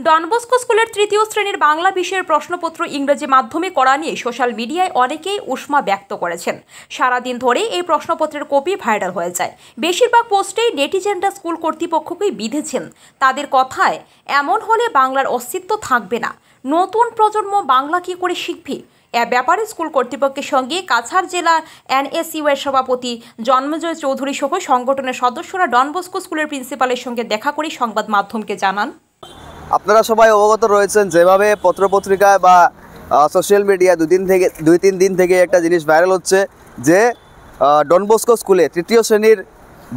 Don Bosco স্কুলের তৃতীয় শ্রেণীর বাংলা বিষয়ের প্রশ্নপত্র ইংরেজি মাধ্যমে করা নিয়ে সোশ্যাল মিডিয়ায় অনেকেই উষ্মা ব্যক্ত করেছেন। সারাদিন ধরে এই প্রশ্নপত্রের কপি ভাইরাল হয়ে যায়। বেশিরভাগ পোস্টেই নেটিজেনরা স্কুল কর্তৃপক্ষকেই বিঁধেছেন। তাদের কথায়, এমন হলে বাংলার অস্তিত্ব থাকবে না, নতুন প্রজন্ম বাংলা কী করে শিখবে। এ ব্যাপারে স্কুল কর্তৃপক্ষের সঙ্গে কাছাড় জেলা NSU এর সভাপতি জন্মজয় চৌধুরী সহ সংগঠনের সদস্যরা ডন বস্কো স্কুলের প্রিন্সিপালের সঙ্গে দেখা করে সংবাদ মাধ্যমকে জানান। আপনারা সবাই অবগত রয়েছেন, যেভাবে পত্রপত্রিকায় বা সোশ্যাল মিডিয়া দুই তিন দিন থেকে একটা জিনিস ভাইরাল হচ্ছে যে ডন বস্কো স্কুলে তৃতীয় শ্রেণীর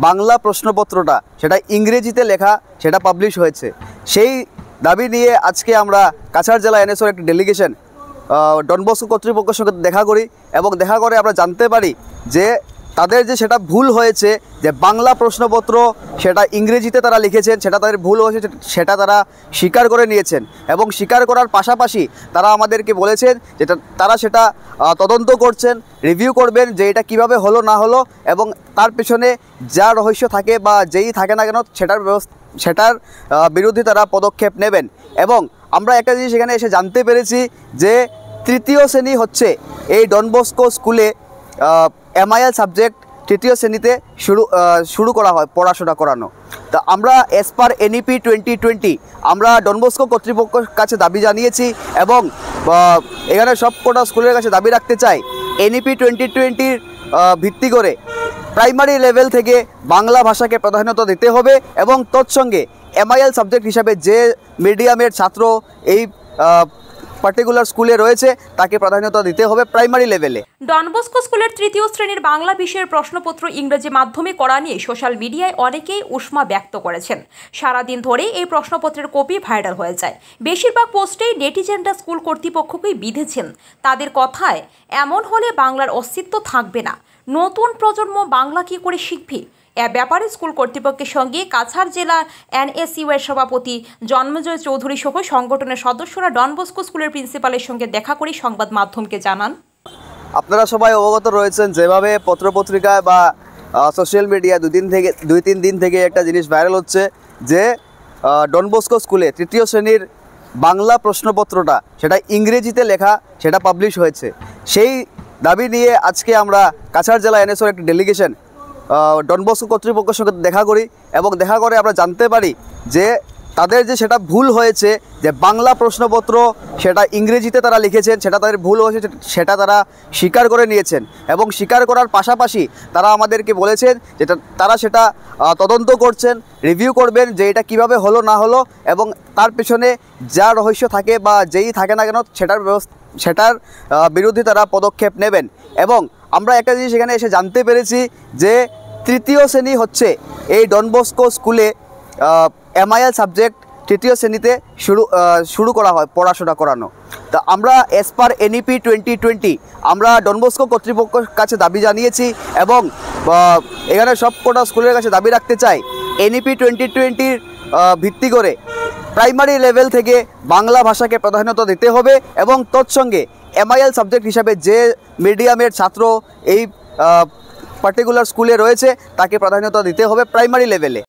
বাংলা প্রশ্নপত্রটা সেটা ইংরেজিতে লেখা, সেটা পাবলিশ হয়েছে। সেই দাবি নিয়ে আজকে আমরা কাছাড় জেলা NSUর একটি ডেলিগেশন ডন বস্কো কর্তৃপক্ষের সঙ্গে দেখা করি এবং দেখা করে আমরা জানতে পারি যে তাদের যে সেটা ভুল হয়েছে, যে বাংলা প্রশ্নপত্র সেটা ইংরেজিতে তারা লিখেছেন, সেটা তাদের ভুল হয়েছে, সেটা তারা স্বীকার করে নিয়েছেন এবং স্বীকার করার পাশাপাশি তারা আমাদেরকে বলেছেন যে তারা সেটা তদন্ত করছেন, রিভিউ করবেন যে এটা কিভাবে হলো না হলো এবং তার পেছনে যা রহস্য থাকে বা যেই থাকে না কেন সেটার বিরুদ্ধে তারা পদক্ষেপ নেবেন। এবং আমরা একটা জিনিস এখানে এসে জানতে পেরেছি যে তৃতীয় শ্রেণী হচ্ছে এই ডন বস্কো স্কুলে MIL সাবজেক্ট তৃতীয় শ্রেণীতে শুরু করা হয় পড়াশোনা করানো। তো আমরা অ্যাজ পার NEP 2020 আমরা ডন বস্কো কর্তৃপক্ষের কাছে দাবি জানিয়েছি এবং এখানে সব কটা স্কুলের কাছে দাবি রাখতে চাই, NEP 2020 ভিত্তি করে প্রাইমারি লেভেল থেকে বাংলা ভাষাকে প্রাধান্যতা দিতে হবে এবং তৎসঙ্গে MIL সাবজেক্ট হিসাবে যে মিডিয়ামের ছাত্র এই পার্টিকুলার স্কুলে রয়েছে তাকে প্রাধান্যতা দিতে হবে প্রাইমারি লেভেলে। ডন বস্কো স্কুলের তৃতীয় শ্রেণীর বাংলা বিষয়ের প্রশ্নপত্র ইংরেজি মাধ্যমে করা নিয়ে সোশ্যাল মিডিয়ায় অনেকেই উষ্মা ব্যক্ত করেছেন। সারাদিন ধরে এই প্রশ্নপত্রের কপি ভাইরাল হয়ে যায়। বেশিরভাগ পোস্টেই নেটিজেনরা স্কুল কর্তৃপক্ষকেই বিঁধেছেন। তাদের কথায়, এমন হলে বাংলার অস্তিত্ব থাকবে না, নতুন প্রজন্ম বাংলা কী করে শিখবে। এ ব্যাপারে স্কুল কর্তৃপক্ষের সঙ্গে কাছাড় জেলা NSU এর সভাপতি জন্মজয় চৌধুরী সহ সংগঠনের সদস্যরা ডন বস্কো স্কুলের প্রিন্সিপালের সঙ্গে দেখা করে সংবাদ মাধ্যমকে জানান। আপনারা সবাই অবগত রয়েছেন, যেভাবে পত্রপত্রিকায় বা সোশ্যাল মিডিয়া দুই তিন দিন থেকে একটা জিনিস ভাইরাল হচ্ছে যে ডন বস্কো স্কুলে তৃতীয় শ্রেণীর বাংলা প্রশ্নপত্রটা সেটা ইংরেজিতে লেখা, সেটা পাবলিশ হয়েছে। সেই দাবি নিয়ে আজকে আমরা কাছাড় জেলা NSUর একটি ডেলিগেশন ডন বস্কো কর্তৃপক্ষের সঙ্গে দেখা করি এবং দেখা করে আমরা জানতে পারি যে তাদের যে সেটা ভুল হয়েছে, যে বাংলা প্রশ্নপত্র সেটা ইংরেজিতে তারা লিখেছেন, সেটা তাদের ভুল হয়েছে, সেটা তারা স্বীকার করে নিয়েছেন এবং স্বীকার করার পাশাপাশি তারা আমাদেরকে বলেছেন যে তারা সেটা তদন্ত করছেন, রিভিউ করবেন যে এটা কিভাবে হলো না হলো এবং তার পেছনে যা রহস্য থাকে বা যেই থাকে না কেন সেটার বিরুদ্ধে তারা পদক্ষেপ নেবেন। এবং আমরা একটা জিনিস এখানে এসে জানতে পেরেছি যে তৃতীয় শ্রেণী হচ্ছে এই ডন বস্কো স্কুলে MIL সাবজেক্ট তৃতীয় শ্রেণীতে শুরু করা হয় পড়াশোনা করানো। তো আমরা অ্যাজ পার NEP 2020 আমরা ডন বস্কো কর্তৃপক্ষের কাছে দাবি জানিয়েছি এবং এখানে সব কটা স্কুলের কাছে দাবি রাখতে চাই, NEP 2020 ভিত্তি করে প্রাইমারি লেভেল থেকে বাংলা ভাষাকে প্রাধান্যতা দিতে হবে এবং তৎসঙ্গে MIL সাবজেক্ট হিসাবে যে মিডিয়ামের ছাত্র এই পার্টিকুলার স্কুলে রয়েছে তাকে প্রাধান্যতা দিতে হবে প্রাইমারি লেভেলে।